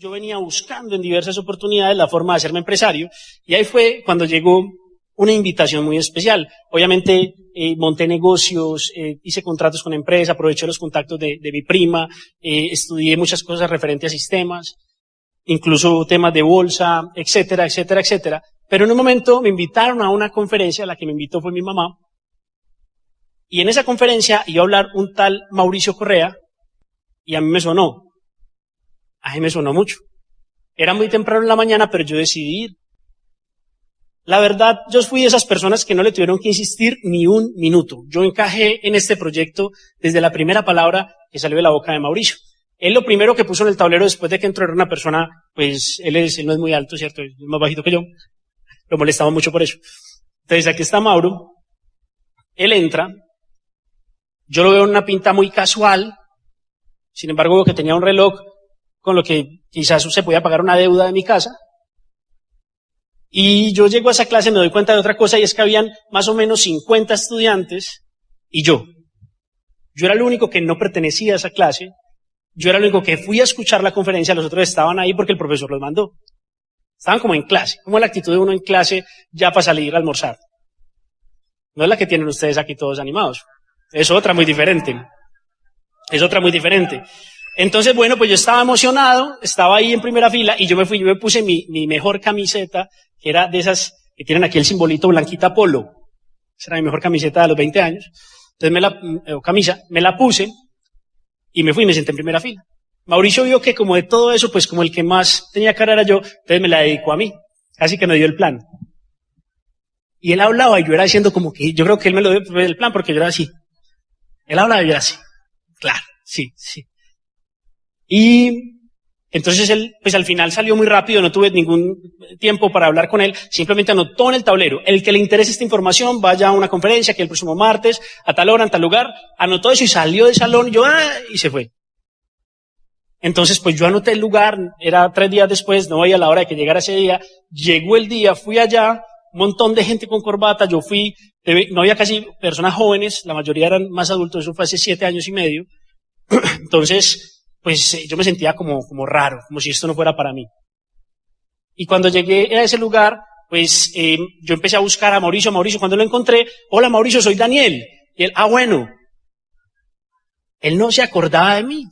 yo venía buscando en diversas oportunidades la forma de hacerme empresario, y ahí fue cuando llegó una invitación muy especial. Obviamente monté negocios, hice contratos con empresas, aproveché los contactos de mi prima, estudié muchas cosas referentes a sistemas, incluso temas de bolsa, etcétera, etcétera, etcétera. Pero en un momento me invitaron a una conferencia, a la que me invitó fue mi mamá, y en esa conferencia iba a hablar un tal Mauricio Correa, y a mí me sonó mucho. Era muy temprano en la mañana, pero yo decidí ir. La verdad, yo fui de esas personas que no le tuvieron que insistir ni un minuto. Yo encajé en este proyecto desde la primera palabra que salió de la boca de Mauricio. Él lo primero que puso en el tablero después de que entró era una persona, pues él no es muy alto, ¿cierto? Es más bajito que yo. Lo molestaba mucho por eso. Entonces aquí está Mauro. Él entra. Yo lo veo en una pinta muy casual. Sin embargo, veo que tenía un reloj con lo que quizás se podía pagar una deuda de mi casa. Y yo llego a esa clase, me doy cuenta de otra cosa, y es que habían más o menos 50 estudiantes y yo. Yo era el único que no pertenecía a esa clase. Yo era el único que fui a escuchar la conferencia, los otros estaban ahí porque el profesor los mandó. Estaban como en clase, como la actitud de uno en clase ya para salir a almorzar. No es la que tienen ustedes aquí todos animados. Es otra muy diferente. Entonces, bueno, pues yo estaba emocionado, estaba ahí en primera fila y yo me puse mi mejor camiseta, que era de esas que tienen aquí el simbolito blanquita polo. Esa era mi mejor camiseta de los 20 años. Entonces me la puse y me fui y me senté en primera fila. Mauricio vio que como de todo eso, pues como el que más tenía cara era yo, entonces me la dedicó a mí. Casi que me dio el plan. Y él hablaba y yo era haciendo como que, yo creo que él me lo dio el plan porque yo era así. Él hablaba y yo era así. Claro, sí. Y entonces él, pues al final salió muy rápido, no tuve ningún tiempo para hablar con él, simplemente anotó en el tablero: el que le interese esta información, vaya a una conferencia que el próximo martes, a tal hora, en tal lugar. Anotó eso y salió del salón, y se fue. Entonces, pues yo anoté el lugar, era 3 días después, no veía la hora de que llegara ese día. Llegó el día, fui allá, un montón de gente con corbata, yo fui, no había casi personas jóvenes, la mayoría eran más adultos, eso fue hace 7 años y medio. Entonces, pues yo me sentía como raro, como si esto no fuera para mí. Y cuando llegué a ese lugar, pues yo empecé a buscar a Mauricio. Cuando lo encontré: hola Mauricio, soy Daniel. Y él: bueno. Él no se acordaba de mí.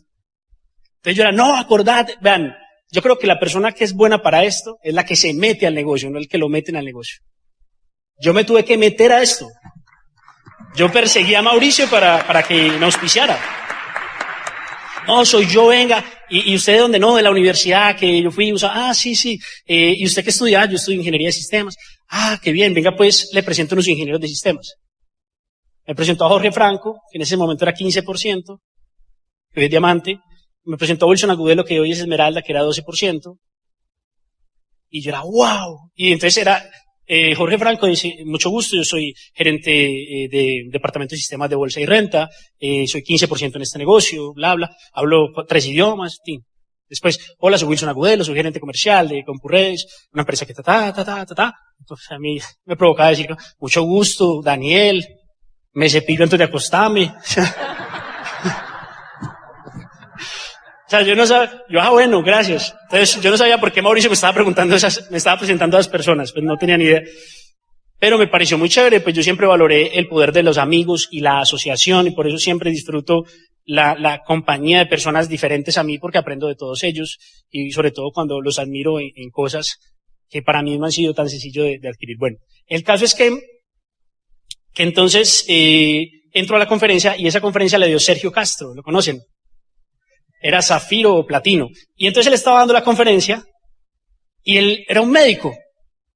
Entonces yo era: no, acordate. Vean, yo creo que la persona que es buena para esto es la que se mete al negocio, no el que lo meten al negocio. Yo me tuve que meter a esto. Yo perseguí a Mauricio para que me auspiciara. No, soy yo, venga. ¿Y usted de dónde? No, de la universidad que yo fui. Sí. ¿Y usted qué estudia? Yo estudio ingeniería de sistemas. Qué bien, venga pues, le presento a unos ingenieros de sistemas. Me presentó a Jorge Franco, que en ese momento era 15%, que hoy es diamante. Me presentó a Wilson Agudelo, que hoy es esmeralda, que era 12%. Y yo era, wow. Y entonces era, Jorge Franco dice: mucho gusto, yo soy gerente de departamento de sistemas de bolsa y renta, soy 15% en este negocio, bla, bla, hablo 3 idiomas, en fin. Después: hola, soy Wilson Agudelo, soy gerente comercial de Compurreyes, una empresa que Entonces a mí me provocaba decir: mucho gusto, Daniel, me cepillo antes de acostarme. O sea, yo no sabía, bueno, gracias. Entonces, yo no sabía por qué Mauricio me estaba presentando a esas personas, pues no tenía ni idea. Pero me pareció muy chévere, pues yo siempre valoré el poder de los amigos y la asociación, y por eso siempre disfruto la compañía de personas diferentes a mí, porque aprendo de todos ellos, y sobre todo cuando los admiro en cosas que para mí no han sido tan sencillo de adquirir. Bueno, el caso es que entonces entro a la conferencia, y esa conferencia la dio Sergio Castro, ¿lo conocen? Era zafiro o platino. Y entonces él estaba dando la conferencia y él era un médico.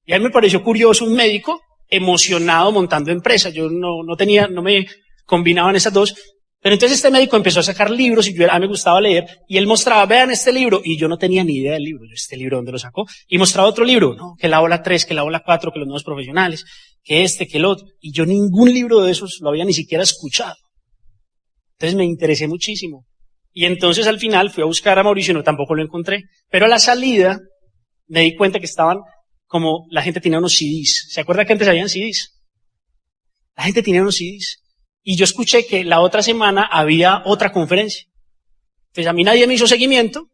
Y a mí me pareció curioso, un médico emocionado montando empresa. Yo no me combinaban esas dos. Pero entonces este médico empezó a sacar libros y a mí me gustaba leer. Y él mostraba: vean este libro. Y yo no tenía ni idea del libro. Yo: ¿este libro dónde lo sacó? Y mostraba otro libro. No, que la ola 3, que la ola 4, que los nuevos profesionales, que que el otro. Y yo ningún libro de esos lo había ni siquiera escuchado. Entonces me interesé muchísimo. Y entonces al final fui a buscar a Mauricio, no, tampoco lo encontré. Pero a la salida me di cuenta que estaban como, la gente tenía unos CDs. ¿Se acuerda que antes habían CDs? La gente tenía unos CDs. Y yo escuché que la otra semana había otra conferencia. Entonces a mí nadie me hizo seguimiento.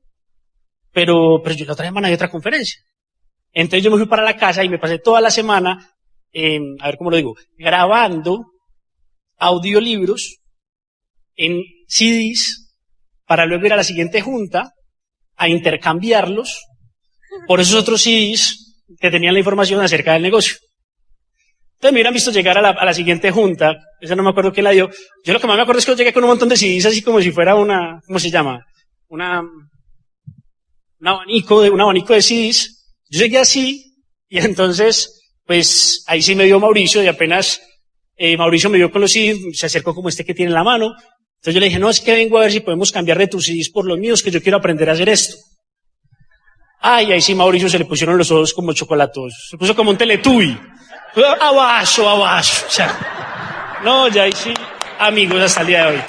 pero yo la otra semana hay otra conferencia. Entonces yo me fui para la casa y me pasé toda la semana, a ver cómo lo digo, grabando audiolibros en CDs para luego ir a la siguiente junta a intercambiarlos por esos otros CDs que tenían la información acerca del negocio. Entonces me hubieran visto llegar a la siguiente junta, esa no me acuerdo quién la dio. Yo lo que más me acuerdo es que yo llegué con un montón de CDs así como si fuera una, ¿cómo se llama? Un abanico de CDs. Yo llegué así, y entonces, pues, ahí sí me vio Mauricio, y apenas Mauricio me vio con los CDs, se acercó como este que tiene en la mano. Entonces yo le dije, no, es que vengo a ver si podemos cambiar de tus CDs por los míos, que yo quiero aprender a hacer esto. Ay, ahí sí Mauricio se le pusieron los ojos como chocolatos, se puso como un Teletubby. Abajo. O sea, no, ya ahí sí, amigos hasta el día de hoy.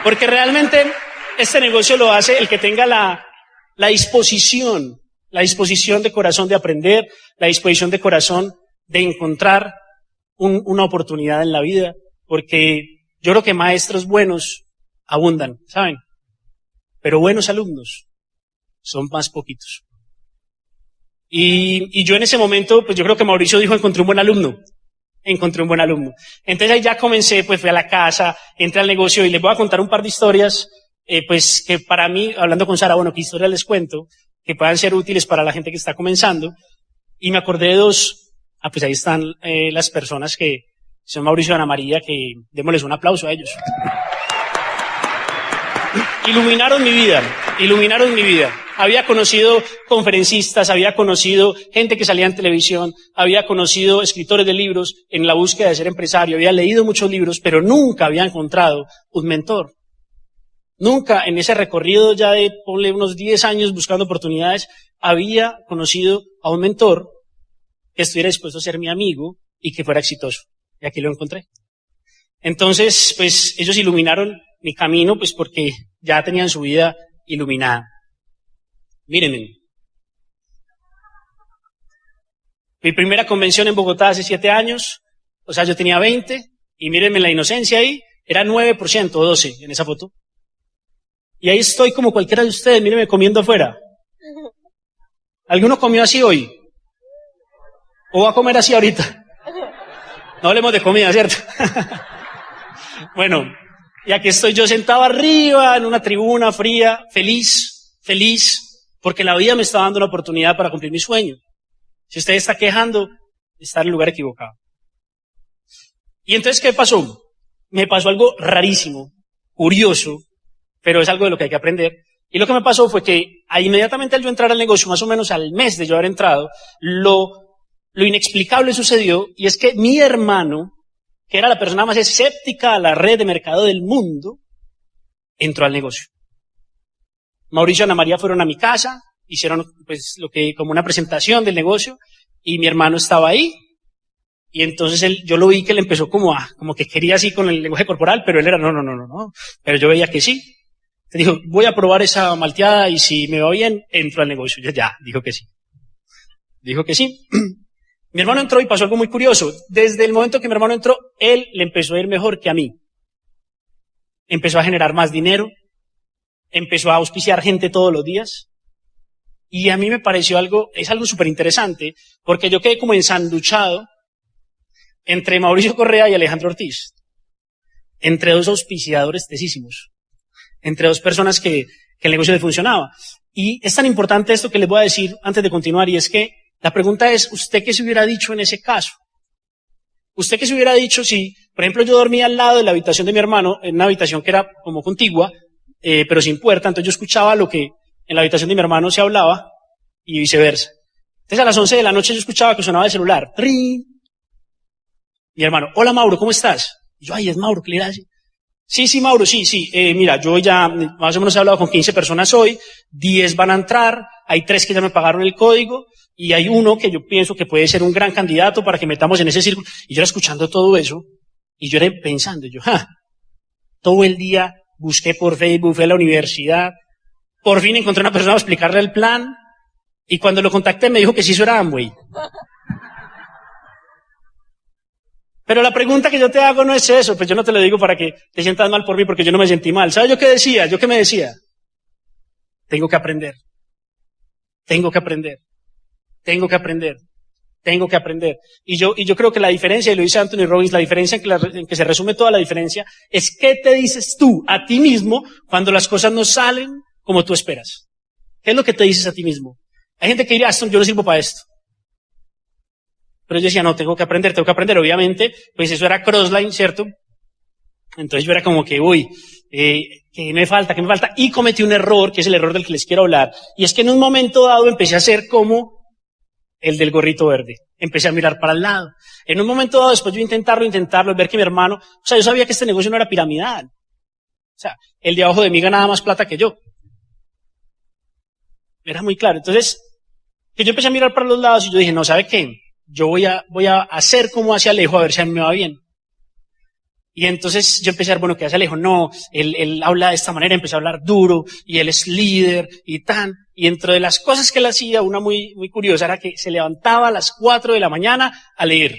Porque realmente este negocio lo hace el que tenga la disposición de corazón de aprender, la disposición de corazón de encontrar una oportunidad en la vida, porque yo creo que maestros buenos abundan, ¿saben? Pero buenos alumnos son más poquitos. Y yo en ese momento, pues yo creo que Mauricio dijo, encontré un buen alumno. Entonces ahí ya comencé, pues fui a la casa, entré al negocio y les voy a contar un par de historias, pues que para mí, hablando con Sara, bueno, qué historias les cuento, que puedan ser útiles para la gente que está comenzando. Y me acordé de dos, pues ahí están las personas que son Mauricio y Ana María, que démosles un aplauso a ellos. Iluminaron mi vida. Había conocido conferencistas, había conocido gente que salía en televisión, había conocido escritores de libros en la búsqueda de ser empresario, había leído muchos libros, pero nunca había encontrado un mentor. Nunca en ese recorrido ya de, ponle unos 10 años buscando oportunidades, había conocido a un mentor que estuviera dispuesto a ser mi amigo y que fuera exitoso. Y aquí lo encontré. Entonces, pues ellos iluminaron mi camino, pues porque ya tenían su vida iluminada. Mírenme. Mi primera convención en Bogotá hace 7 años, o sea, yo tenía 20, y mírenme la inocencia ahí, era 9% o 12% en esa foto. Y ahí estoy como cualquiera de ustedes, mírenme comiendo afuera. ¿Alguno comió así hoy? ¿O va a comer así ahorita? No hablemos de comida, ¿cierto? Bueno, y aquí estoy yo sentado arriba en una tribuna fría, feliz, porque la vida me está dando una oportunidad para cumplir mi sueño. Si usted está quejando, está en el lugar equivocado. Y entonces, ¿qué pasó? Me pasó algo rarísimo, curioso, pero es algo de lo que hay que aprender. Y lo que me pasó fue que inmediatamente al yo entrar al negocio, más o menos al mes de yo haber entrado, lo inexplicable sucedió, y es que mi hermano, que era la persona más escéptica a la red de mercado del mundo, entró al negocio. Mauricio y Ana María fueron a mi casa, hicieron pues como una presentación del negocio, y mi hermano estaba ahí, y entonces yo lo vi que él empezó como que quería así con el lenguaje corporal, pero él era no, pero yo veía que sí. Te dijo, voy a probar esa malteada y si me va bien, entro al negocio. Ya, dijo que sí. Mi hermano entró y pasó algo muy curioso. Desde el momento que mi hermano entró, él le empezó a ir mejor que a mí. Empezó a generar más dinero, empezó a auspiciar gente todos los días. Y a mí me pareció es algo súper interesante, porque yo quedé como ensanduchado entre Mauricio Correa y Alejandro Ortiz. Entre dos auspiciadores tesísimos. Entre dos personas que el negocio le funcionaba. Y es tan importante esto que les voy a decir antes de continuar, y es que la pregunta es, ¿usted qué se hubiera dicho en ese caso? ¿Usted qué se hubiera dicho si, por ejemplo, yo dormía al lado de la habitación de mi hermano, en una habitación que era como contigua, pero sin puerta, entonces yo escuchaba lo que en la habitación de mi hermano se hablaba, y viceversa. Entonces a las 11 de la noche yo escuchaba que sonaba el celular. ¡Ring! Mi hermano, hola Mauro, ¿cómo estás? Y yo, ay, es Mauro, ¿qué le hace? Sí, Mauro, sí. Mira, yo ya más o menos he hablado con 15 personas hoy, 10 van a entrar, hay 3 que ya me pagaron el código, y hay uno que yo pienso que puede ser un gran candidato para que metamos en ese círculo. Y yo era escuchando todo eso, y yo era pensando, todo el día busqué por Facebook, fui a la universidad, por fin encontré una persona para explicarle el plan, y cuando lo contacté me dijo que sí, eso era Amway. Pero la pregunta que yo te hago no es eso, pues yo no te lo digo para que te sientas mal por mí, porque yo no me sentí mal. ¿Sabes yo qué decía? ¿Yo qué me decía? tengo que aprender, tengo que aprender, tengo que aprender, tengo que aprender. Y yo creo que la diferencia, y lo dice Anthony Robbins, la diferencia en que se resume toda la diferencia, es qué te dices tú a ti mismo cuando las cosas no salen como tú esperas. ¿Qué es lo que te dices a ti mismo? Hay gente que diría, yo no sirvo para esto. Pero yo decía, no, tengo que aprender. Obviamente, pues eso era crossline, ¿cierto? Entonces yo era como que, que me falta. Y cometí un error, que es el error del que les quiero hablar. Y es que en un momento dado empecé a hacer como el del gorrito verde. Empecé a mirar para el lado. En un momento dado, después de intentarlo, ver que mi hermano, o sea, yo sabía que este negocio no era piramidal. O sea, el de abajo de mí ganaba más plata que yo. Era muy claro. Entonces, que yo empecé a mirar para los lados y yo dije, no, ¿sabe qué? Yo voy a hacer como hace Alejo a ver si a mí me va bien. Y entonces yo empecé a ver, bueno, ¿qué hace Alejo? No, él habla de esta manera, empecé a hablar duro, y él es líder, y tan. Y dentro de las cosas que él hacía, una muy, muy curiosa, era que se levantaba a las 4 de la mañana a leer.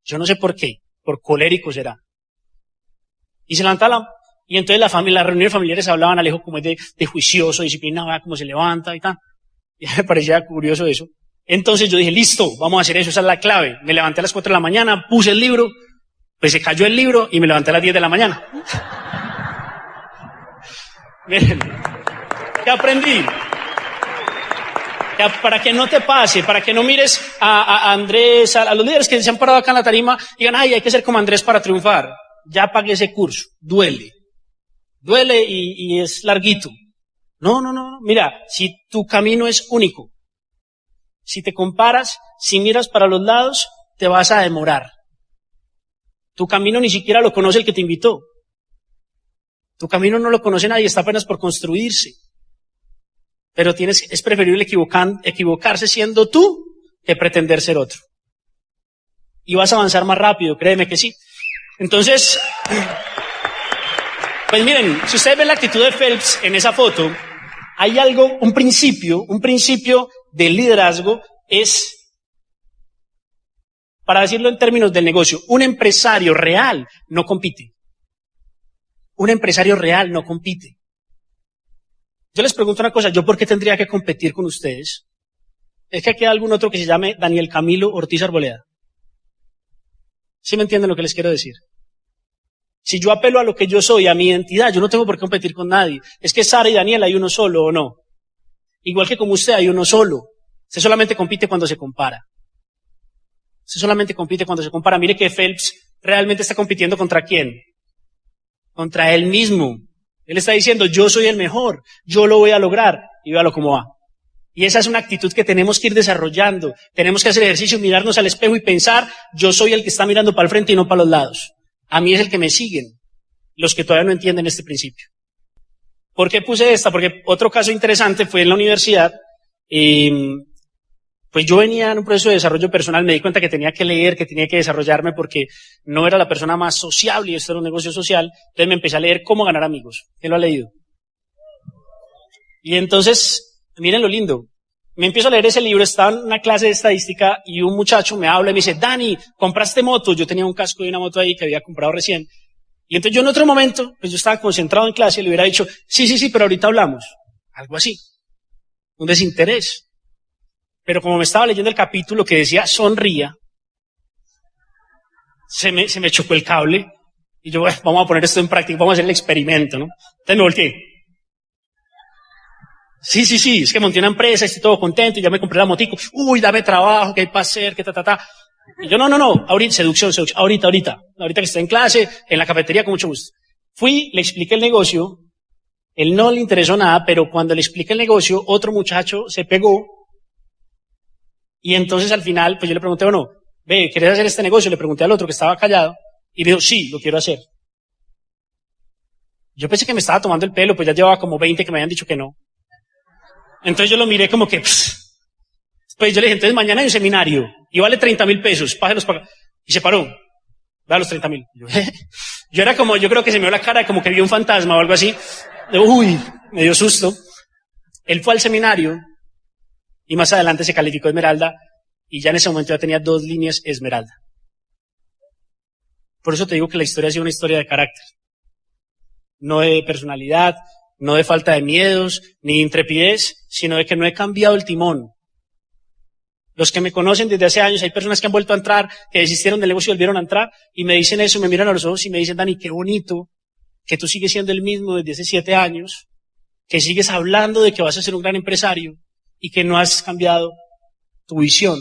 Yo no sé por qué, por colérico será. Y se levantaba, y entonces las reuniones familiares hablaban, Alejo como es de juicioso, disciplinado, cómo se levanta y tal. Y me parecía curioso eso. Entonces yo dije, listo, vamos a hacer eso, esa es la clave. Me levanté a las 4 de la mañana, puse el libro, pues se cayó el libro y me levanté a las 10 de la mañana. Miren, ¿qué aprendí? Para que no te pase, para que no mires a Andrés, a los líderes que se han parado acá en la tarima y digan, hay que ser como Andrés para triunfar. Ya pagué ese curso, duele y es larguito. No, mira, si tu camino es único, si te comparas, si miras para los lados, te vas a demorar. Tu camino ni siquiera lo conoce el que te invitó. Tu camino no lo conoce nadie, está apenas por construirse. Pero es preferible equivocarse siendo tú que pretender ser otro. Y vas a avanzar más rápido, créeme que sí. Entonces, pues miren, si ustedes ven la actitud de Phelps en esa foto, hay algo, un principio del liderazgo es, para decirlo en términos del negocio, un empresario real no compite. Un empresario real no compite. Yo les pregunto una cosa, ¿yo por qué tendría que competir con ustedes? Es que aquí hay algún otro que se llame Daniel Camilo Ortiz Arboleda. ¿Sí me entienden lo que les quiero decir? Si yo apelo a lo que yo soy, a mi identidad, yo no tengo por qué competir con nadie. Es que Sara y Daniel hay uno solo, ¿o no? Igual que como usted hay uno solo. Usted solamente compite cuando se compara. Usted solamente compite cuando se compara. Mire que Phelps realmente está compitiendo ¿contra quién? Contra él mismo. Él está diciendo, yo soy el mejor, yo lo voy a lograr, y véalo cómo va. Y esa es una actitud que tenemos que ir desarrollando. Tenemos que hacer ejercicio, mirarnos al espejo y pensar, yo soy el que está mirando para el frente y no para los lados. A mí es el que me siguen, los que todavía no entienden este principio. ¿Por qué puse esta? Porque otro caso interesante fue en la universidad, pues yo venía en un proceso de desarrollo personal, me di cuenta que tenía que leer, que tenía que desarrollarme porque no era la persona más sociable y esto era un negocio social, entonces me empecé a leer Cómo ganar amigos. ¿Quién lo ha leído? Y entonces, miren lo lindo, me empiezo a leer ese libro, estaba en una clase de estadística y un muchacho me habla y me dice, Dani, ¿compraste moto? Yo tenía un casco de una moto ahí que había comprado recién. Y entonces yo en otro momento, pues yo estaba concentrado en clase y le hubiera dicho, sí, pero ahorita hablamos. Algo así. Un desinterés. Pero como me estaba leyendo el capítulo que decía sonría, se me chocó el cable y yo, vamos a poner esto en práctica, vamos a hacer el experimento, ¿no? Entonces me volteé. Sí, es que monté una empresa, estoy todo contento y ya me compré la motico. Uy, dame trabajo, ¿qué hay para hacer? ¿Qué ta? Y yo, no, ahorita, seducción, ahorita que estoy en clase, en la cafetería, con mucho gusto. Fui, le expliqué el negocio, él no le interesó nada, pero cuando le expliqué el negocio, otro muchacho se pegó. Y entonces al final, pues yo le pregunté, bueno, ¿querés hacer este negocio? Le pregunté al otro que estaba callado y me dijo, sí, lo quiero hacer. Yo pensé que me estaba tomando el pelo, pues ya llevaba como 20 que me habían dicho que no. Entonces yo lo miré como que, pues yo le dije, entonces mañana hay un seminario y vale 30,000 pesos, páselos para acá. Y se paró, da los 30,000. Yo era como, yo creo que se me dio la cara como que vi un fantasma o algo así. Uy, me dio susto. Él fue al seminario y más adelante se calificó Esmeralda y ya en ese momento ya tenía 2 líneas Esmeralda. Por eso te digo que la historia ha sido una historia de carácter, no de personalidad, no de falta de miedos, ni de intrepidez, sino de que no he cambiado el timón. Los que me conocen desde hace años, hay personas que han vuelto a entrar, que desistieron del negocio y volvieron a entrar, y me dicen eso, me miran a los ojos y me dicen, Dani, qué bonito que tú sigues siendo el mismo desde hace 7 años, que sigues hablando de que vas a ser un gran empresario y que no has cambiado tu visión.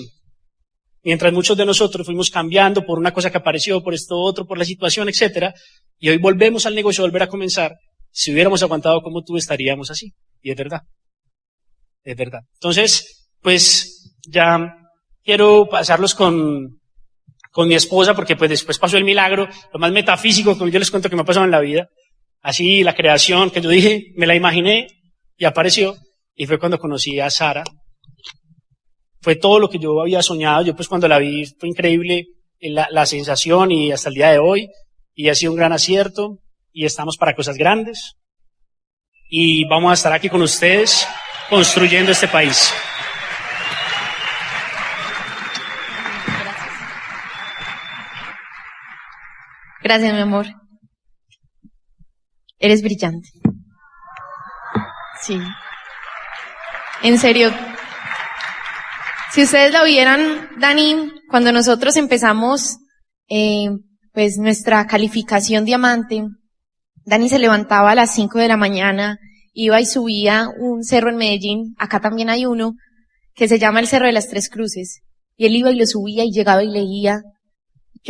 Mientras muchos de nosotros fuimos cambiando por una cosa que apareció, por esto otro, por la situación, etcétera, y hoy volvemos al negocio, volver a comenzar. Si hubiéramos aguantado como tú, estaríamos así. Y es verdad. Es verdad. Entonces, pues, ya quiero pasarlos con mi esposa, porque pues después pasó el milagro, lo más metafísico que yo les cuento que me ha pasado en la vida. Así, la creación, que yo dije, me la imaginé, y apareció, y fue cuando conocí a Sara. Fue todo lo que yo había soñado. Yo pues cuando la vi fue increíble la sensación, y hasta el día de hoy, y ha sido un gran acierto, y estamos para cosas grandes, y vamos a estar aquí con ustedes construyendo este país. Gracias, mi amor. Eres brillante. Sí. En serio. Si ustedes lo vieran, Dani, cuando nosotros empezamos, pues nuestra calificación diamante, Dani se levantaba a las 5 de la mañana, iba y subía un cerro en Medellín, acá también hay uno, que se llama el Cerro de las Tres Cruces, y él iba y lo subía y llegaba y leía.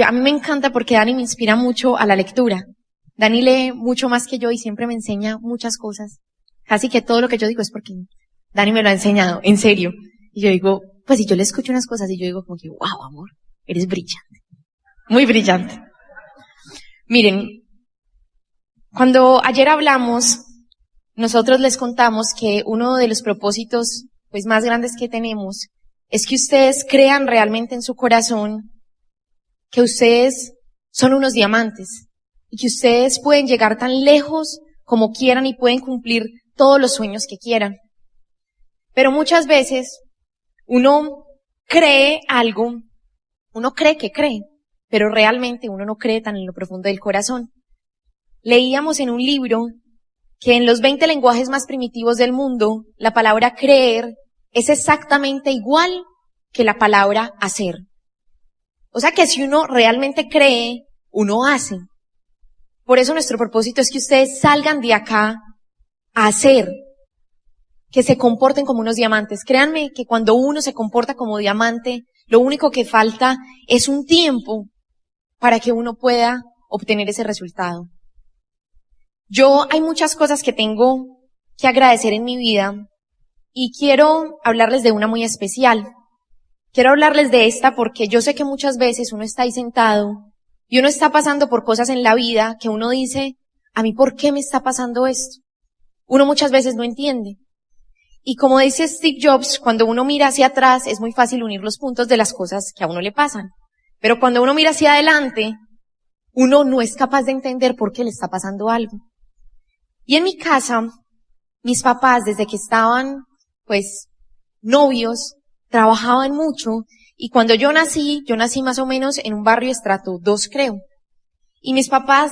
A mí me encanta porque Dani me inspira mucho a la lectura. Dani lee mucho más que yo y siempre me enseña muchas cosas. Casi que todo lo que yo digo es porque Dani me lo ha enseñado, en serio. Y yo digo, pues si yo le escucho unas cosas y yo digo como que, wow, amor, eres brillante. Muy brillante. Miren, cuando ayer hablamos, nosotros les contamos que uno de los propósitos pues más grandes que tenemos es que ustedes crean realmente en su corazón que ustedes son unos diamantes y que ustedes pueden llegar tan lejos como quieran y pueden cumplir todos los sueños que quieran. Pero muchas veces uno cree algo, uno cree que cree, pero realmente uno no cree tan en lo profundo del corazón. Leíamos en un libro que en los 20 lenguajes más primitivos del mundo, la palabra creer es exactamente igual que la palabra hacer. O sea que si uno realmente cree, uno hace. Por eso nuestro propósito es que ustedes salgan de acá a hacer, que se comporten como unos diamantes. Créanme que cuando uno se comporta como diamante, lo único que falta es un tiempo para que uno pueda obtener ese resultado. Hay muchas cosas que tengo que agradecer en mi vida y quiero hablarles de una muy especial. Quiero hablarles de esta porque yo sé que muchas veces uno está ahí sentado y uno está pasando por cosas en la vida que uno dice, ¿a mí por qué me está pasando esto? Uno muchas veces no entiende. Y como dice Steve Jobs, cuando uno mira hacia atrás es muy fácil unir los puntos de las cosas que a uno le pasan. Pero cuando uno mira hacia adelante, uno no es capaz de entender por qué le está pasando algo. Y en mi casa, mis papás, desde que estaban, pues, novios, trabajaban mucho, y cuando yo nací más o menos en un barrio estrato 2, creo. Y mi papá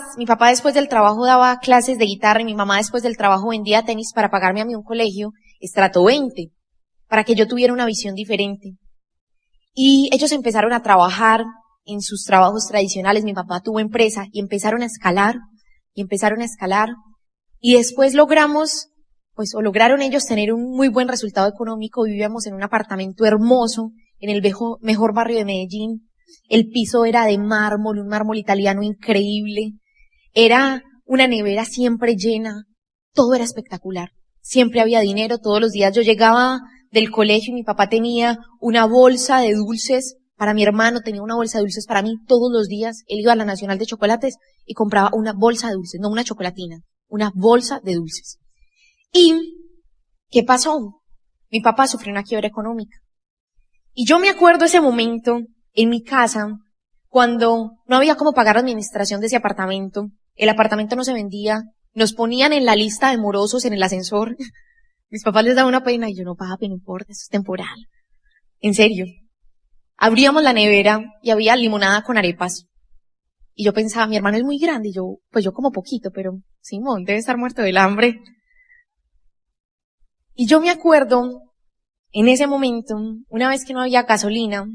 después del trabajo daba clases de guitarra, y mi mamá después del trabajo vendía tenis para pagarme a mí un colegio estrato 20, para que yo tuviera una visión diferente. Y ellos empezaron a trabajar en sus trabajos tradicionales, mi papá tuvo empresa, y empezaron a escalar, y después lograron ellos tener un muy buen resultado económico. Vivíamos en un apartamento hermoso, en el mejor barrio de Medellín. El piso era de mármol, un mármol italiano increíble. Era una nevera siempre llena. Todo era espectacular. Siempre había dinero. Todos los días yo llegaba del colegio y mi papá tenía una bolsa de dulces para mi hermano, tenía una bolsa de dulces para mí todos los días. Él iba a la Nacional de Chocolates y compraba una bolsa de dulces, no una chocolatina, una bolsa de dulces. ¿Y qué pasó? Mi papá sufrió una quiebra económica. Y yo me acuerdo ese momento en mi casa, cuando no había cómo pagar la administración de ese apartamento. El apartamento no se vendía. Nos ponían en la lista de morosos en el ascensor. Mis papás les daba una pena y yo, no, papi, no importa, eso es temporal. En serio. Abríamos la nevera y había limonada con arepas. Y yo pensaba, mi hermano es muy grande y yo como poquito, pero Simón debe estar muerto del hambre. Y yo me acuerdo, en ese momento, una vez que no había gasolina,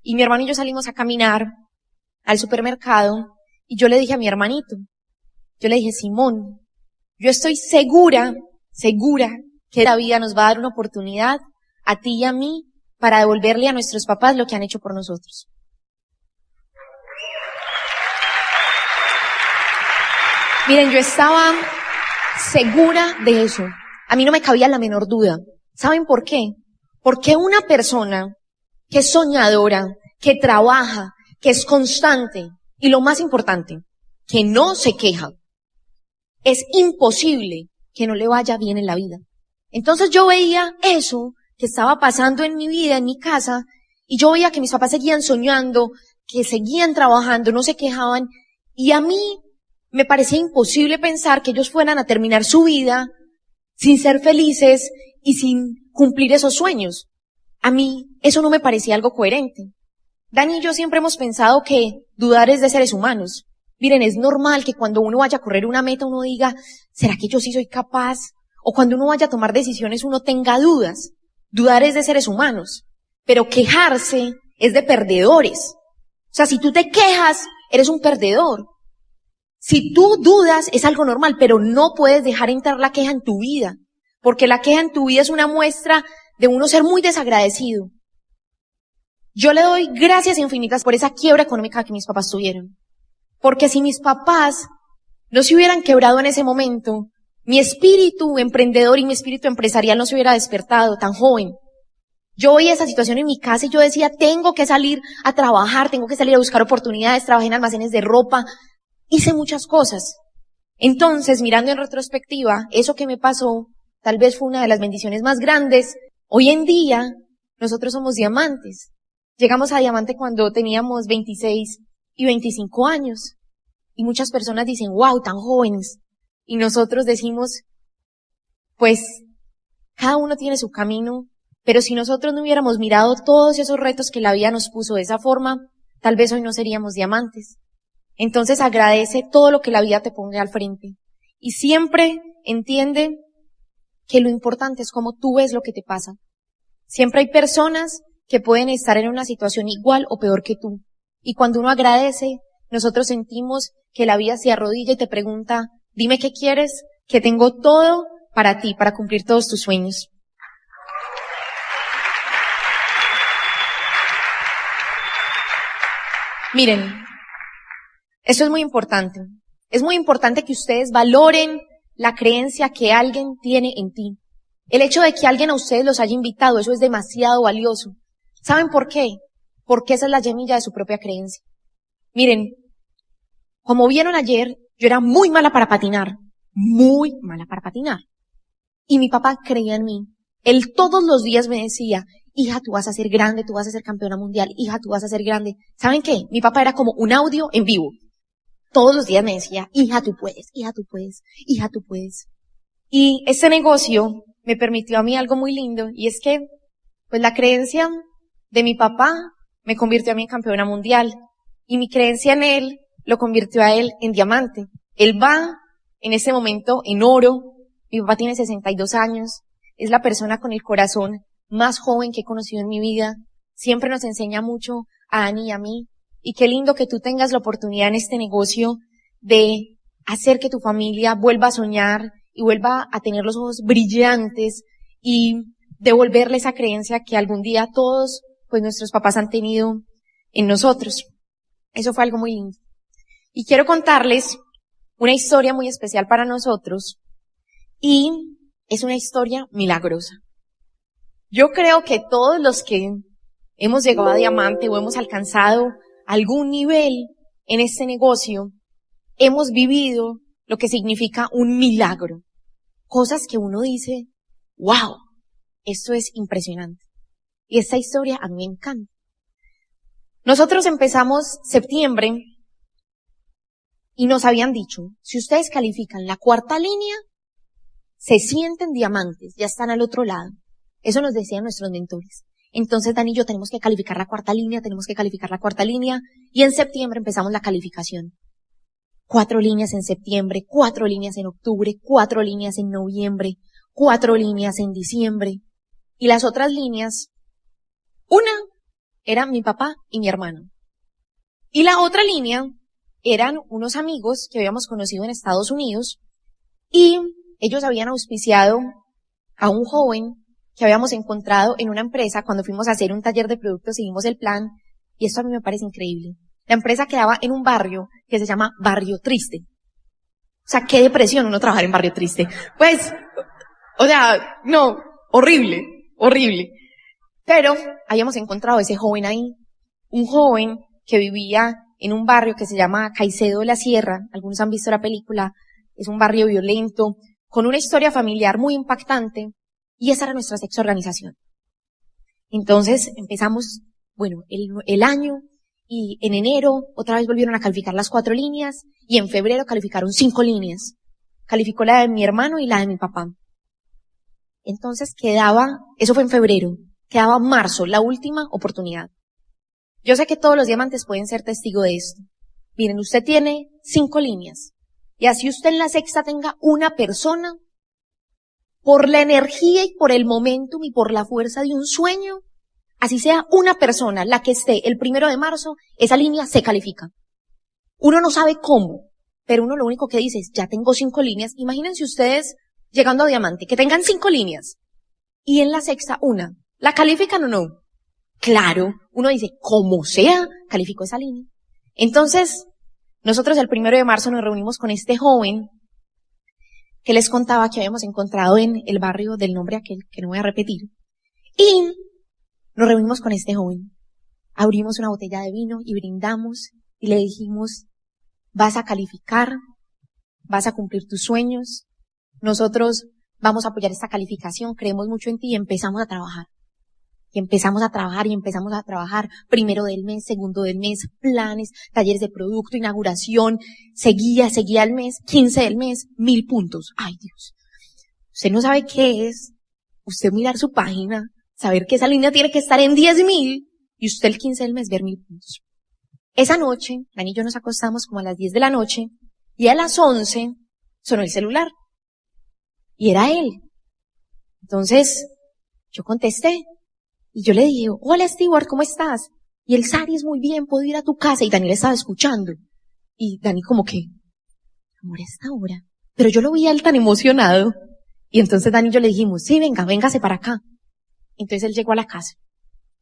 y mi hermano y yo salimos a caminar al supermercado, y yo le dije a mi hermanito, yo le dije, Simón, yo estoy segura que la vida nos va a dar una oportunidad, a ti y a mí, para devolverle a nuestros papás lo que han hecho por nosotros. Miren, yo estaba segura de eso. A mí no me cabía la menor duda. ¿Saben por qué? Porque una persona que es soñadora, que trabaja, que es constante, y lo más importante, que no se queja, es imposible que no le vaya bien en la vida. Entonces yo veía eso que estaba pasando en mi vida, en mi casa, y yo veía que mis papás seguían soñando, que seguían trabajando, no se quejaban, y a mí me parecía imposible pensar que ellos fueran a terminar su vida sin ser felices y sin cumplir esos sueños. A mí eso no me parecía algo coherente. Dani y yo siempre hemos pensado que dudar es de seres humanos. Miren, es normal que cuando uno vaya a correr una meta uno diga, ¿será que yo sí soy capaz? O cuando uno vaya a tomar decisiones uno tenga dudas. Dudar es de seres humanos. Pero quejarse es de perdedores. O sea, si tú te quejas, eres un perdedor. Si tú dudas, es algo normal, pero no puedes dejar entrar la queja en tu vida. Porque la queja en tu vida es una muestra de uno ser muy desagradecido. Yo le doy gracias infinitas por esa quiebra económica que mis papás tuvieron. Porque si mis papás no se hubieran quebrado en ese momento, mi espíritu emprendedor y mi espíritu empresarial no se hubiera despertado tan joven. Yo veía esa situación en mi casa y yo decía, tengo que salir a trabajar, tengo que salir a buscar oportunidades, trabajé en almacenes de ropa, hice muchas cosas. Entonces, mirando en retrospectiva, eso que me pasó, tal vez fue una de las bendiciones más grandes. Hoy en día, nosotros somos diamantes. Llegamos a diamante cuando teníamos 26 y 25 años. Y muchas personas dicen, wow, tan jóvenes. Y nosotros decimos, pues, cada uno tiene su camino, pero si nosotros no hubiéramos mirado todos esos retos que la vida nos puso de esa forma, tal vez hoy no seríamos diamantes. Entonces agradece todo lo que la vida te ponga al frente. Y siempre entiende que lo importante es cómo tú ves lo que te pasa. Siempre hay personas que pueden estar en una situación igual o peor que tú. Y cuando uno agradece, nosotros sentimos que la vida se arrodilla y te pregunta, dime qué quieres, que tengo todo para ti, para cumplir todos tus sueños. Miren, esto es muy importante. Es muy importante que ustedes valoren la creencia que alguien tiene en ti. El hecho de que alguien a ustedes los haya invitado, eso es demasiado valioso. ¿Saben por qué? Porque esa es la semilla de su propia creencia. Miren, como vieron ayer, yo era muy mala para patinar. Muy mala para patinar. Y mi papá creía en mí. Él todos los días me decía, hija, tú vas a ser grande, tú vas a ser campeona mundial, hija, tú vas a ser grande. ¿Saben qué? Mi papá era como un audio en vivo. Todos los días me decía, hija, tú puedes, hija, tú puedes, hija, tú puedes. Y este negocio me permitió a mí algo muy lindo, y es que, pues la creencia de mi papá me convirtió a mí en campeona mundial, y mi creencia en él lo convirtió a él en diamante. Él va, en este momento, en oro. Mi papá tiene 62 años, es la persona con el corazón más joven que he conocido en mi vida. Siempre nos enseña mucho a Ani y a mí. Y qué lindo que tú tengas la oportunidad en este negocio de hacer que tu familia vuelva a soñar y vuelva a tener los ojos brillantes y devolverle esa creencia que algún día todos, pues nuestros papás han tenido en nosotros. Eso fue algo muy lindo. Y quiero contarles una historia muy especial para nosotros y es una historia milagrosa. Yo creo que todos los que hemos llegado a diamante o hemos alcanzado algún nivel en este negocio, hemos vivido lo que significa un milagro. Cosas que uno dice, wow, esto es impresionante. Y esta historia a mí me encanta. Nosotros empezamos septiembre y nos habían dicho, si ustedes califican la cuarta línea, se sienten diamantes, ya están al otro lado. Eso nos decían nuestros mentores. Entonces, Dani y yo tenemos que calificar la cuarta línea, y en septiembre empezamos la calificación. 4 líneas en septiembre, 4 líneas en octubre, 4 líneas en noviembre, 4 líneas en diciembre. Y las otras líneas, una era mi papá y mi hermano. Y la otra línea eran unos amigos que habíamos conocido en Estados Unidos y ellos habían auspiciado a un joven que habíamos encontrado en una empresa cuando fuimos a hacer un taller de productos, seguimos el plan, y esto a mí me parece increíble. La empresa quedaba en un barrio que se llama Barrio Triste. O sea, qué depresión uno trabajar en Barrio Triste. Pues, o sea, no, horrible, horrible. Pero habíamos encontrado a ese joven ahí, un joven que vivía en un barrio que se llama Caicedo de la Sierra, algunos han visto la película, es un barrio violento, con una historia familiar muy impactante, y esa era nuestra sexta organización. Entonces empezamos, bueno, el año, y en enero otra vez volvieron a calificar las 4 líneas, y en febrero calificaron 5 líneas. Calificó la de mi hermano y la de mi papá. Entonces eso fue en febrero, quedaba marzo, la última oportunidad. Yo sé que todos los diamantes pueden ser testigo de esto. Miren, usted tiene 5 líneas, y así usted en la sexta tenga una persona, por la energía y por el momentum y por la fuerza de un sueño, así sea una persona la que esté el 1 de marzo, esa línea se califica. Uno no sabe cómo, pero uno lo único que dice es, ya tengo 5 líneas. Imagínense ustedes llegando a diamante, que tengan 5 líneas, y en la sexta una. ¿La califican o no? Claro, uno dice, como sea, calificó esa línea. Entonces, nosotros el 1 de marzo nos reunimos con este joven que les contaba que habíamos encontrado en el barrio del nombre aquel, que no voy a repetir. Y nos reunimos con este joven. Abrimos una botella de vino y brindamos y le dijimos, vas a calificar, vas a cumplir tus sueños, nosotros vamos a apoyar esta calificación, creemos mucho en ti y empezamos a trabajar. Y empezamos a trabajar, 1 del mes, 2 del mes, planes, talleres de producto, inauguración, seguía el mes, 15 del mes, 1000 puntos. Ay Dios. Usted no sabe qué es, usted mirar su página, saber que esa línea tiene que estar en 10.000 y usted el 15 del mes ver 1000 puntos. Esa noche, Dani y yo nos acostamos como a las 10 de la noche y a las 11 sonó el celular. Y era él. Entonces, yo contesté. Y yo le dije, hola Stewart, ¿cómo estás? Y el Sari es muy bien, puedo ir a tu casa. Y Daniel estaba escuchando. Y Dani como que, amor, a esta hora. Pero yo lo vi a él tan emocionado. Y entonces Dani y yo le dijimos, sí, véngase para acá. Entonces él llegó a la casa.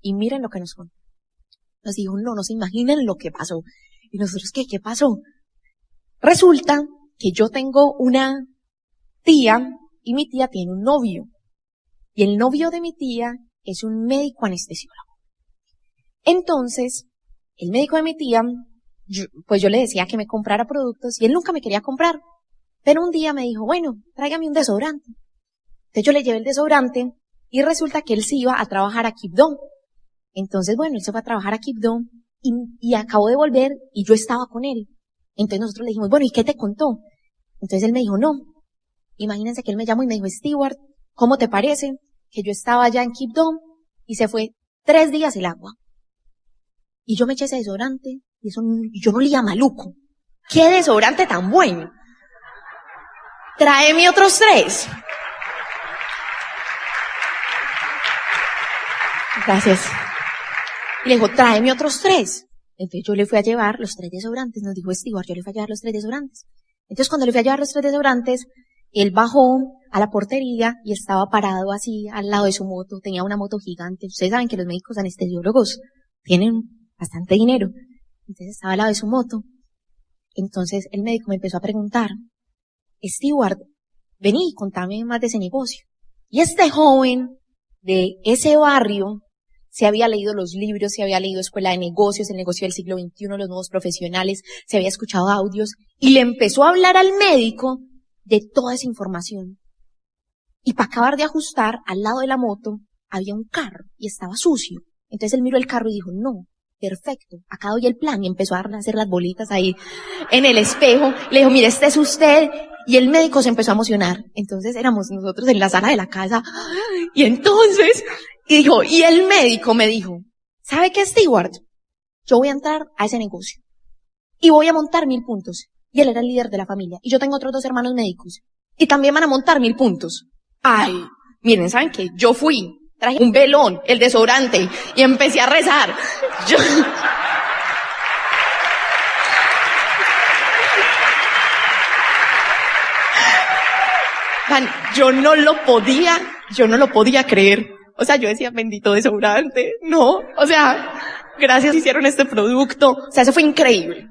Y miren lo que nos contó. Nos dijo, no se imaginan lo que pasó. Y nosotros, ¿qué pasó? Resulta que yo tengo una tía y mi tía tiene un novio. Y el novio de mi tía es un médico anestesiólogo. Entonces, el médico de mi tía, yo le decía que me comprara productos y él nunca me quería comprar. Pero un día me dijo, bueno, tráigame un desodorante. Entonces yo le llevé el desodorante y resulta que él se iba a trabajar a Quibdó. Entonces, bueno, él se fue a trabajar a Quibdó y acabó de volver y yo estaba con él. Entonces nosotros le dijimos, bueno, ¿y qué te contó? Entonces él me dijo, no. Imagínense que él me llamó y me dijo, Stewart, ¿cómo te parece que yo estaba allá en Quibdó y se fue 3 días el agua? Y yo me eché ese desodorante y yo no olía maluco. ¡Qué desodorante tan bueno! Tráeme otros 3. Gracias. Y le dijo, tráeme otros 3. Entonces yo le fui a llevar los 3 desodorantes. Nos dijo Stewart, yo le fui a llevar los 3 desodorantes. Entonces cuando le fui a llevar los 3 desodorantes, él bajó a la portería y estaba parado así al lado de su moto. Tenía una moto gigante. Ustedes saben que los médicos anestesiólogos tienen bastante dinero. Entonces estaba al lado de su moto. Entonces el médico me empezó a preguntar, Stewart, vení, contame más de ese negocio. Y este joven de ese barrio se había leído los libros, se había leído Escuela de Negocios, El negocio del siglo XXI, Los nuevos profesionales, se había escuchado audios y le empezó a hablar al médico de toda esa información. Y para acabar de ajustar, al lado de la moto había un carro y estaba sucio. Entonces él miró el carro y dijo, no, perfecto, acá doy el plan. Y empezó a hacer las bolitas ahí en el espejo. Le dijo, mire, este es usted. Y el médico se empezó a emocionar. Entonces éramos nosotros en la sala de la casa. Y entonces, y el médico me dijo, ¿sabe qué, Stewart? Yo voy a entrar a ese negocio y voy a montar 1000 puntos. Y él era el líder de la familia. Y yo tengo otros 2 hermanos médicos. Y también van a montar 1000 puntos. Ay, miren, ¿saben qué? Yo fui, traje un velón, el desodorante, y empecé a rezar. Yo no lo podía creer. O sea, yo decía, bendito desodorante. No, o sea, gracias, hicieron este producto. O sea, eso fue increíble.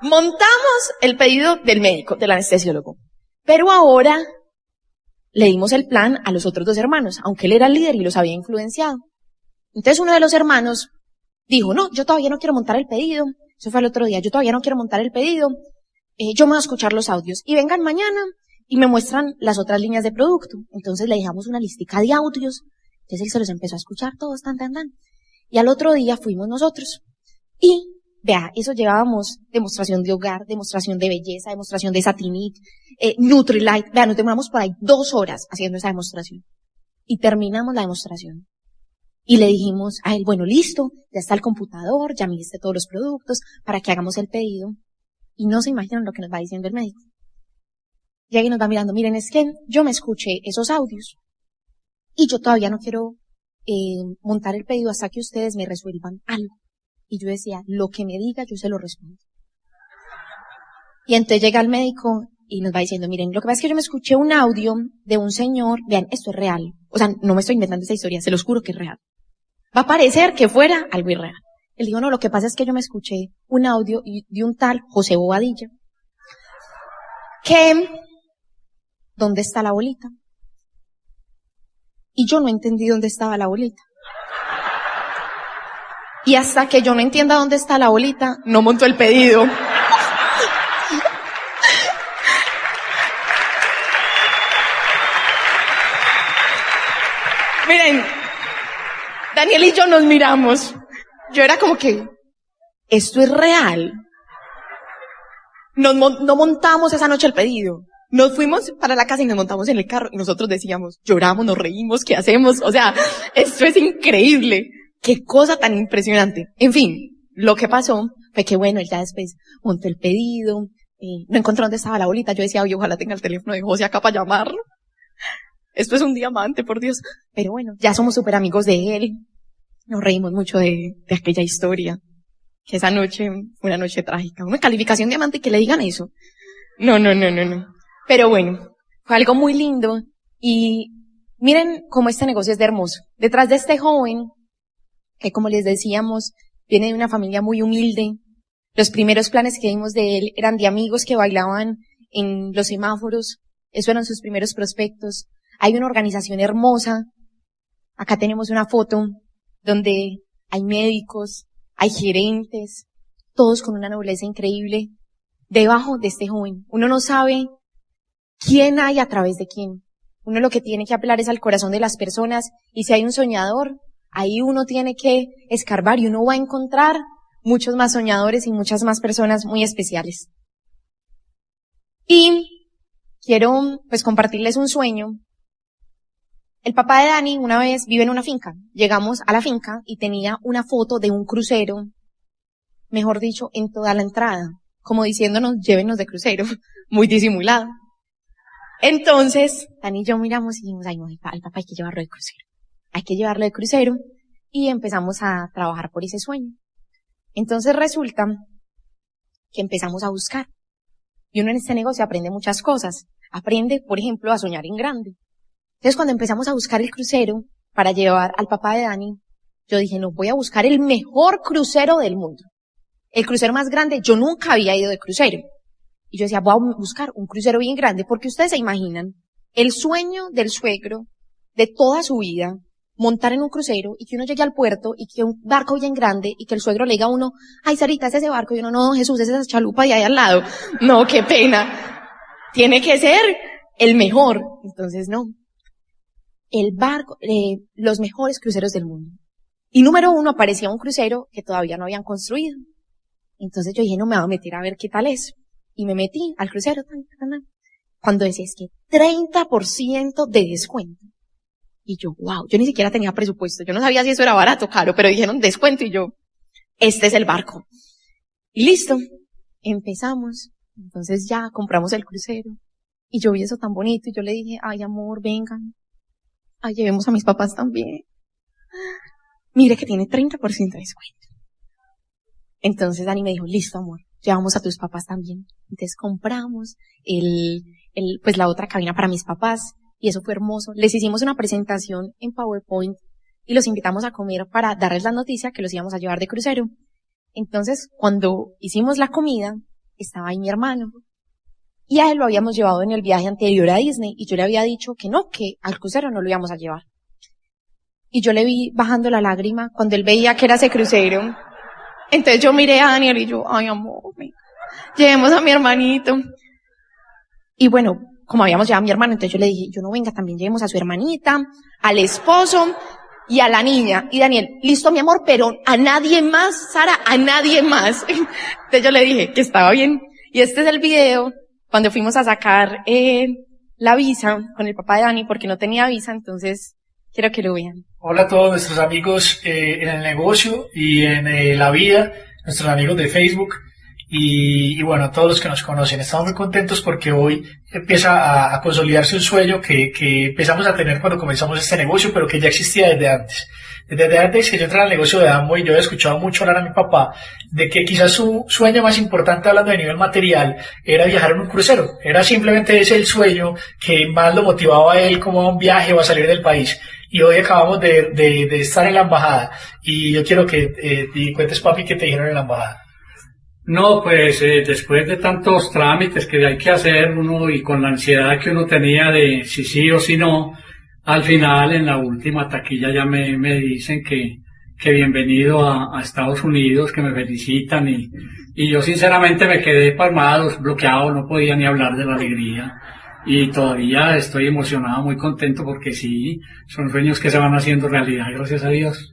Montamos el pedido del médico, del anestesiólogo. Pero ahora le dimos el plan a los otros 2 hermanos, aunque él era el líder y los había influenciado. Entonces uno de los hermanos dijo, no, yo todavía no quiero montar el pedido. Eso fue el otro día, yo todavía no quiero montar el pedido. Yo me voy a escuchar los audios. Y vengan mañana y me muestran las otras líneas de producto. Entonces le dejamos una listica de audios. Entonces él se los empezó a escuchar todos, tan. Y al otro día fuimos nosotros. Y, vea, eso llevábamos demostración de hogar, demostración de belleza, demostración de Satinit, Nutrilite. Vea, nos demoramos por ahí 2 horas haciendo esa demostración. Y terminamos la demostración. Y le dijimos a él, bueno, listo, ya está el computador, ya midiste todos los productos, para que hagamos el pedido. Y no se imaginan lo que nos va diciendo el médico. Llega y nos va mirando, miren, es que yo me escuché esos audios. Y yo todavía no quiero montar el pedido hasta que ustedes me resuelvan algo. Y yo decía, lo que me diga, yo se lo respondo. Y entonces llega el médico y nos va diciendo, miren, lo que pasa es que yo me escuché un audio de un señor, vean, esto es real. O sea, no me estoy inventando esta historia, se los juro que es real. Va a parecer que fuera algo irreal. Él dijo, no, lo que pasa es que yo me escuché un audio de un tal José Bobadilla. ¿Dónde está la bolita? Y yo no entendí dónde estaba la bolita. Y hasta que yo no entienda dónde está la bolita, no monto el pedido. Miren, Daniel y yo nos miramos. Yo era como que, esto es real. No montamos esa noche el pedido. Nos fuimos para la casa y nos montamos en el carro y nosotros decíamos, lloramos, nos reímos, ¿qué hacemos? O sea, esto es increíble. Qué cosa tan impresionante. En fin, lo que pasó fue que bueno, él ya después montó el pedido, no encontró dónde estaba la bolita. Yo decía, oye, ojalá tenga el teléfono de José acá para llamarlo. Esto es un diamante, por Dios. Pero bueno, ya somos súper amigos de él. Nos reímos mucho de aquella historia. Que esa noche fue una noche trágica. Una calificación diamante y que le digan eso. No. Pero bueno, fue algo muy lindo. Y miren cómo este negocio es de hermoso. Detrás de este joven, que como les decíamos, viene de una familia muy humilde. Los primeros planes que vimos de él eran de amigos que bailaban en los semáforos. Esos eran sus primeros prospectos. Hay una organización hermosa. Acá tenemos una foto donde hay médicos, hay gerentes, todos con una nobleza increíble. Debajo de este joven, uno no sabe quién hay a través de quién. Uno lo que tiene que apelar es al corazón de las personas, y si hay un soñador, ahí uno tiene que escarbar y uno va a encontrar muchos más soñadores y muchas más personas muy especiales. Y quiero pues compartirles un sueño. El papá de Dani una vez vive en una finca. Llegamos a la finca y tenía una foto de un crucero, mejor dicho, en toda la entrada, como diciéndonos, llévenos de crucero, muy disimulado. Entonces, Dani y yo miramos y dijimos, ay no, al papá hay que llevarlo de crucero. Hay que llevarlo de crucero, y empezamos a trabajar por ese sueño. Entonces resulta que empezamos a buscar. Y uno en este negocio aprende muchas cosas. Aprende, por ejemplo, a soñar en grande. Entonces, cuando empezamos a buscar el crucero para llevar al papá de Dani, yo dije, no, voy a buscar el mejor crucero del mundo. El crucero más grande, yo nunca había ido de crucero. Y yo decía, voy a buscar un crucero bien grande, porque ustedes se imaginan el sueño del suegro de toda su vida, montar en un crucero y que uno llegue al puerto y que un barco bien grande y que el suegro le diga a uno, ay, Sarita, es ese barco. Y uno, no, Jesús, es esa chalupa de ahí al lado. No, qué pena. Tiene que ser el mejor. Entonces, no. El barco, los mejores cruceros del mundo. Y número 1 aparecía un crucero que todavía no habían construido. Entonces yo dije, no me voy a meter a ver qué tal es. Y me metí al crucero. Cuando decía, es que 30% de descuento. Y yo, wow, yo ni siquiera tenía presupuesto. Yo no sabía si eso era barato o caro, pero dijeron descuento y yo, este es el barco. Y listo. Empezamos. Entonces ya compramos el crucero. Y yo vi eso tan bonito y yo le dije, ay amor, vengan. Ay, llevemos a mis papás también. Mire que tiene 30% de descuento. Entonces Dani me dijo, listo amor, llevamos a tus papás también. Entonces compramos pues la otra cabina para mis papás y eso fue hermoso. Les hicimos una presentación en PowerPoint y los invitamos a comer para darles la noticia que los íbamos a llevar de crucero. Entonces, cuando hicimos la comida, estaba ahí mi hermano. Y a él lo habíamos llevado en el viaje anterior a Disney y yo le había dicho que no, que al crucero no lo íbamos a llevar. Y yo le vi bajando la lágrima cuando él veía que era ese crucero. Entonces yo miré a Daniel y yo, ay amor, llevemos a mi hermanito. Y bueno, como habíamos llevado a mi hermano, entonces yo le dije, yo no venga, también llevemos a su hermanita, al esposo y a la niña. Y Daniel, listo mi amor, pero a nadie más, Sara, a nadie más. Entonces yo le dije que estaba bien. Y este es el video cuando fuimos a sacar la visa con el papá de Dani porque no tenía visa, entonces quiero que lo vean. Hola a todos nuestros amigos en el negocio y en la vida, nuestros amigos de Facebook y bueno, todos los que nos conocen. Estamos muy contentos porque hoy empieza a consolidarse un sueño que empezamos a tener cuando comenzamos este negocio, pero que ya existía desde antes. Desde antes que yo entré al negocio de Amway, yo he escuchado mucho hablar a mi papá de que quizás su sueño más importante, hablando de nivel material, era viajar en un crucero. Era simplemente ese el sueño que más lo motivaba a él como a un viaje o a salir del país. Y hoy acabamos de estar en la embajada. Y yo quiero que te cuentes, papi, qué te dijeron en la embajada. No, pues después de tantos trámites que hay que hacer uno y con la ansiedad que uno tenía de si sí o si no, al final en la última taquilla ya me dicen que bienvenido a Estados Unidos, que me felicitan y yo sinceramente me quedé pasmado, bloqueado, no podía ni hablar de la alegría y todavía estoy emocionado, muy contento porque sí, son sueños que se van haciendo realidad, gracias a Dios.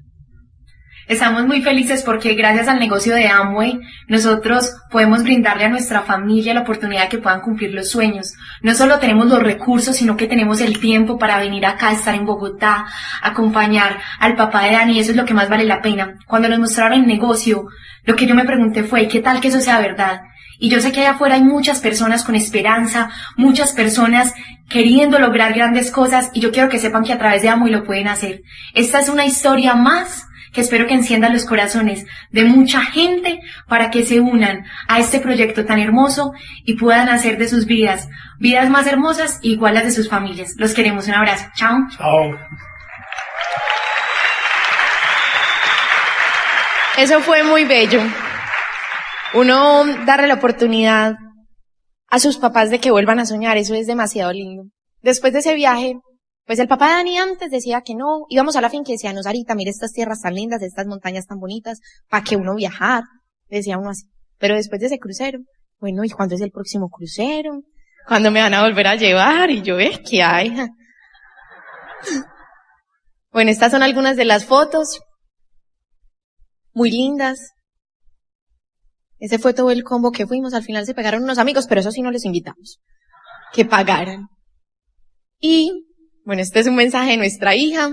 Estamos muy felices porque gracias al negocio de Amway nosotros podemos brindarle a nuestra familia la oportunidad de que puedan cumplir los sueños. No solo tenemos los recursos, sino que tenemos el tiempo para venir acá, estar en Bogotá, acompañar al papá de Dani, y eso es lo que más vale la pena. Cuando nos mostraron el negocio, lo que yo me pregunté fue, ¿qué tal que eso sea verdad? Y yo sé que allá afuera hay muchas personas con esperanza, muchas personas queriendo lograr grandes cosas, y yo quiero que sepan que a través de Amway lo pueden hacer. Esta es una historia más que espero que encienda los corazones de mucha gente para que se unan a este proyecto tan hermoso y puedan hacer de sus vidas más hermosas y igual las de sus familias. Los queremos. Un abrazo. Chao. Chao. Eso fue muy bello. Uno darle la oportunidad a sus papás de que vuelvan a soñar, eso es demasiado lindo. Después de ese viaje, pues el papá de Dani antes decía que no, íbamos a la finca y decía, no, Sarita, mire estas tierras tan lindas, estas montañas tan bonitas, ¿para qué uno viajar? Decía uno así. Pero después de ese crucero, bueno, ¿y cuándo es el próximo crucero? ¿Cuándo me van a volver a llevar? Y yo, ¿qué hay? Bueno, estas son algunas de las fotos. Muy lindas. Ese fue todo el combo que fuimos. Al final se pegaron unos amigos, pero eso sí no les invitamos. Que pagaran. Y bueno, este es un mensaje de nuestra hija.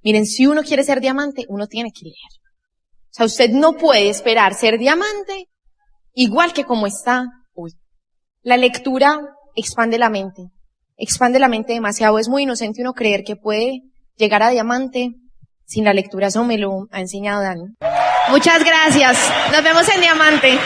Miren, si uno quiere ser diamante, uno tiene que leer. O sea, usted no puede esperar ser diamante igual que como está hoy. La lectura expande la mente. Expande la mente demasiado. Es muy inocente uno creer que puede llegar a diamante sin la lectura. Eso me lo ha enseñado Dani. Muchas gracias. Nos vemos en diamante.